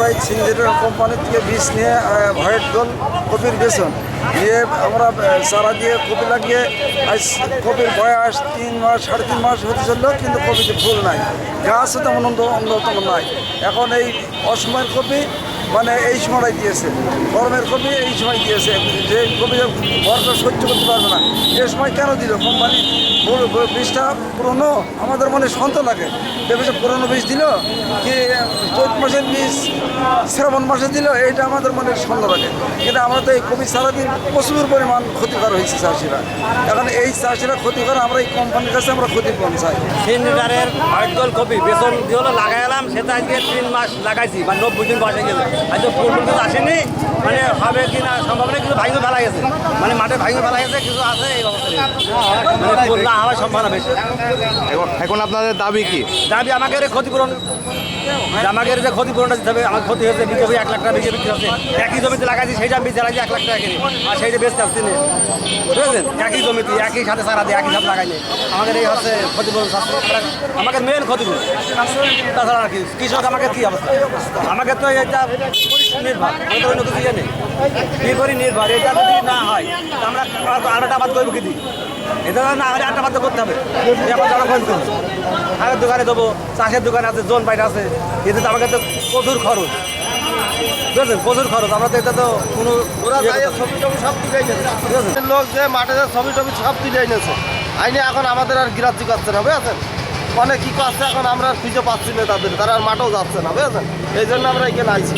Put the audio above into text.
এই সিনজেটের কোম্পানি থেকে বীজ নিয়ে হোয়াইট গোল্ড কপির বেসন নিয়ে আমরা চারা দিয়ে কপি লাগিয়ে আজ কপির বয়স 3 মাস 3.5 মাস হতে চললো, কিন্তু কপিতে ফুল নাই, গাছও তেমন অন্যতম নাই। এখন এই অসময়ের কপি মানে এই সময়টাই দিয়েছে, গরমের কপি এই সময় দিয়েছে, যে কপি বর্ষা সহ্য করতে পারবে না এ সময় কেন দিল কোম্পানি? বীজটা পুরনো, আমাদের মনে সন্দেহ লাগে যে পুরনো বীজ দিল কি চৈত মাসের বীজ শ্রাবণ মাসে দিল, এইটা আমাদের মনে সন্দেহ লাগে। কিন্তু আমরা তো এই কপি সারাদিন প্রচুর পরিমাণ ক্ষতিকর হয়েছে চাষিরা। এখন এই চাষিরা ক্ষতিকর, আমরা এই কোম্পানির কাছে আমরা ক্ষতিপূরণ চাই। সিনজারের হোয়াইট গোল্ড কপি বেসন দিয়ে হলো লাগাইলাম, সেটা আজকে 3 মাস লাগাইছি, মানে 90 দিন বয়সে গেছে। আজকে ফুল কিন্তু আসেনি, মানে হবে কি না সম্ভব নেই, কিছু ভাঙে ফেলা গেছে, মানে মাঠে ভাঙে ফেলা গেছে, কিছু আছে এই অবস্থা, মানে ফুল না হওয়ার সম্ভাবনা বেশি। এখন আপনাদের দাবি কি? দাবি আমাকে ক্ষতিপূরণ, আমাকে যে ক্ষতিপূরণটা দিতে হবে। আমার ক্ষতি হয়েছে, বিঘে 1 লাখ টাকা বিঘে বিক্রি হচ্ছে, একই জমিতে লাগাইছি সেইটা আমি চালাইছি 1 লাখ টাকা কিনে, আর সেইটা বেচতে আসছি না, বুঝলেন? একই জমিতে একই সাথে সারা দিয়ে একই সাথে লাগাইলে আমাদের এই হচ্ছে ক্ষতিপূরণ, আমাকে মেন ক্ষতিপূরণ। তাছাড়া আর কি কৃষক আমাকে কী অবস্থা, আমাকে তো এটা নির্ভর, অন্য কিছু ইয়ে নেই, নির্ভরই নির্ভর। এটা যদি না হয় আমরা আরেকটা আবাদ করবো কি দিই, এটা না হলে আরেকটা আবাদ করতে হবে। এখন যারা ফোন করবো আগের দোকানে দেবো, চাষের দোকান আছে, জোন বাইরে আছে, এতে তো আমাকে তো প্রচুর খরচ, বুঝলেন? প্রচুর খরচ। আমরা তো এটা তো কোনো ছবি টবি সব তুলে এনেছে, লোক যে মাঠে যে ছবি টবি সব তুলে এনেছে আইনে, এখন আমাদের আর গ্রাহ্য করছে না, বুঝেছেন? অনেক কী করছে এখন আমরা খুঁজে পাচ্ছি না তাদের, তারা আর মাঠেও যাচ্ছে না, বুঝেছেন? এই জন্য আমরা এখানে আইছি।